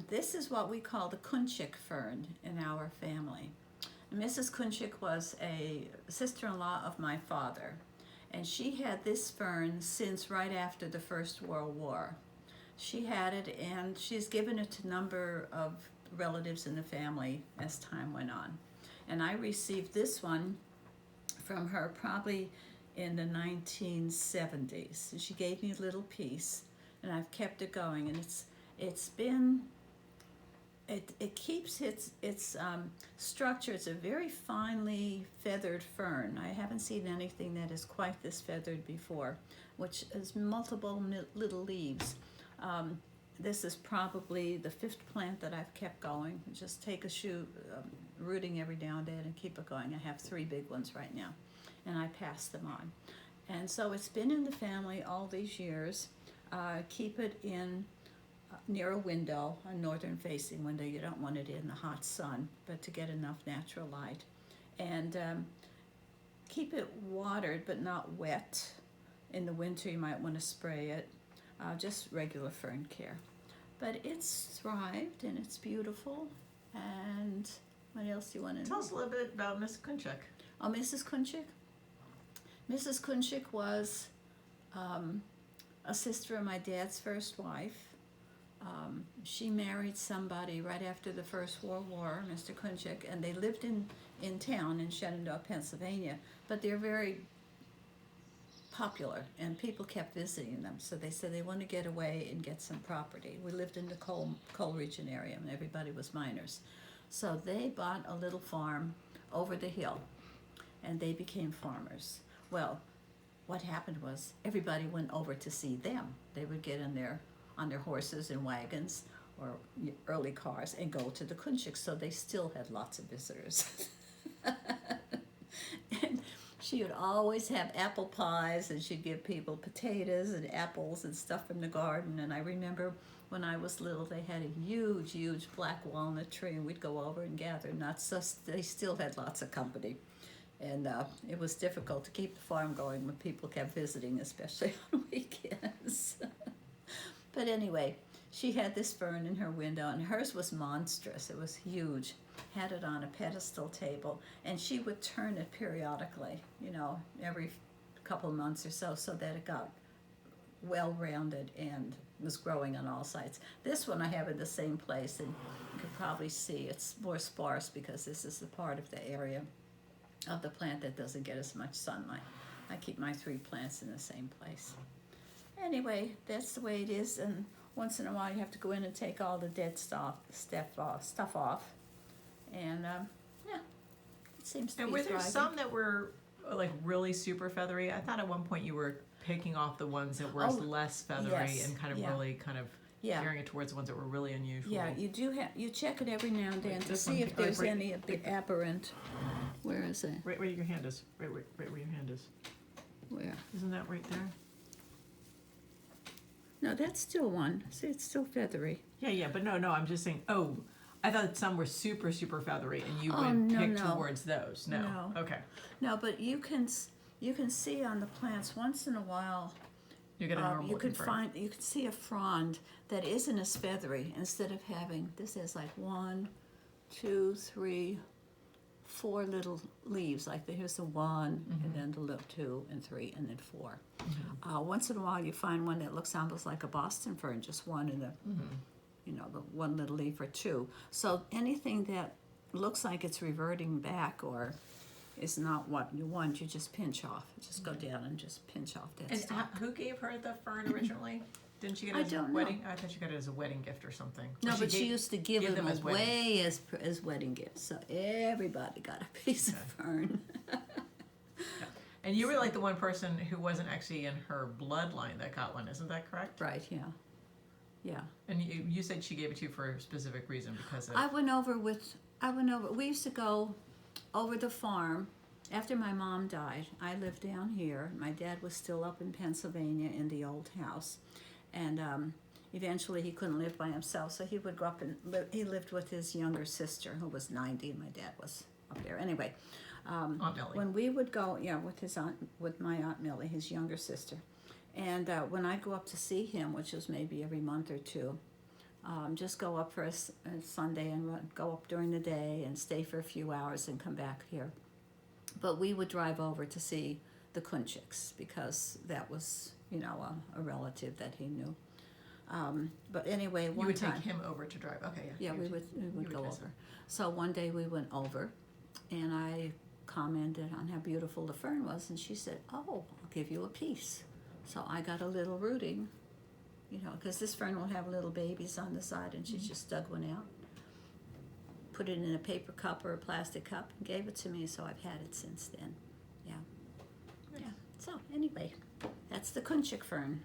This is what we call the Kunchuck fern in our family. Mrs. Kunchuck was a sister-in-law of my father, and she had this fern since right after the First World War. She had it, and she's given it to a number of relatives in the family as time went on. And I received this one from her probably in the 1970s. She gave me a little piece, and I've kept it going, and it's been it keeps its structure. It's a very finely feathered fern. I haven't seen anything that is quite this feathered before, which is multiple little leaves. This is probably the fifth plant that I've kept going. Just take a shoot, rooting every now and then and keep it going. I have three big ones right now, and I pass them on. And so it's been in the family all these years. Keep it in near a window, a northern facing window. You don't want it in the hot sun, but to get enough natural light. And keep it watered but not wet. In the winter you might want to spray it. Just regular fern care. But it's thrived and it's beautiful. And what else do you want to know? Tell us a little bit about Miss Kunchuck. Oh, Mrs. Kunchuck? Mrs. Kunchuck was a sister of my dad's first wife. She married somebody right after the First World War, Mr. Kunchuck, and they lived in town in Shenandoah, Pennsylvania. But they're very popular, and people kept visiting them. So they said they want to get away and get some property. We lived in the coal region area, and everybody was miners. So they bought a little farm over the hill, and they became farmers. Well, what happened was everybody went over to see them. They would get on their horses and wagons or early cars and go to the Kunchuck. So they still had lots of visitors. And she would always have apple pies, and she'd give people potatoes and apples and stuff from the garden. And I remember when I was little, they had a huge black walnut tree, and we'd go over and gather nuts. So they still had lots of company. And it was difficult to keep the farm going when people kept visiting, especially on weekends. But anyway, she had this fern in her window, and hers was monstrous. It was huge. Had it on a pedestal table, and she would turn it periodically, every couple of months or so that it got well-rounded and was growing on all sides. This one I have in the same place, and you can probably see it's more sparse because this is the part of the area of the plant that doesn't get as much sunlight. I keep my three plants in the same place. Anyway, that's the way it is, and once in a while you have to go in and take all the dead stuff off. And yeah, it seems to be And were there thriving. some that were like really super feathery? I thought at one point you were picking off the ones that were less feathery yes, and kind of yeah. really kind of carrying it towards the ones that were really unusual. Yeah, you do have, you check it every now and then to this see one, if there's right- any of the aberrant. Where is it? Right where your hand is. Right where your hand is. Where? Isn't that right there? No, that's still one. See, it's still feathery. Yeah, but no, I'm just saying, I thought some were super feathery and you Oh, would no, pick no. towards those. No. No. Okay. No, but you can see on the plants once in a while. You get a normal You could fern. you could see a frond that isn't as feathery. Instead of having this has like 1, 2, 3, 4 little leaves. Like here's the one, and then the little 2 and 3, and then 4. Once in a while, you find one that looks almost like a Boston fern, just one in the, the one little leaf or 2. So anything that looks like it's reverting back or is not what you want, you just pinch off. Just go down and just pinch off that And stuff. who gave her the fern originally? Didn't she get I it as a don't know. wedding? I thought she got it as a wedding gift or something. No, Or but she gave- used to give them as wedding. away as wedding gifts. So everybody got a piece of fern. And you were like the one person who wasn't actually in her bloodline that got one, isn't that correct? Right, yeah. Yeah. And you said she gave it to you for a specific reason because of... I went over, we used to go over the farm. After my mom died, I lived down here. My dad was still up in Pennsylvania in the old house. And eventually he couldn't live by himself, so he would go up and he lived with his younger sister, who was 90, and my dad was up there. Anyway, Aunt Millie. when we would go, with my Aunt Millie, his younger sister. And when I'd go up to see him, which was maybe every month or two, just go up for a Sunday and go up during the day and stay for a few hours and come back here. But we would drive over to see the Kunchucks because that was, a relative that he knew. But anyway, You one would time, take him over to drive. Okay, yeah. yeah, You we would go visit. over. So one day we went over, and I commented on how beautiful the fern was, and she said, "Oh, I'll give you a piece." So I got a little rooting, because this fern will have little babies on the side, and she just dug one out, put it in a paper cup or a plastic cup, and gave it to me. So I've had it since then. Yeah. Nice. Yeah. So anyway, that's the Kunchuck fern.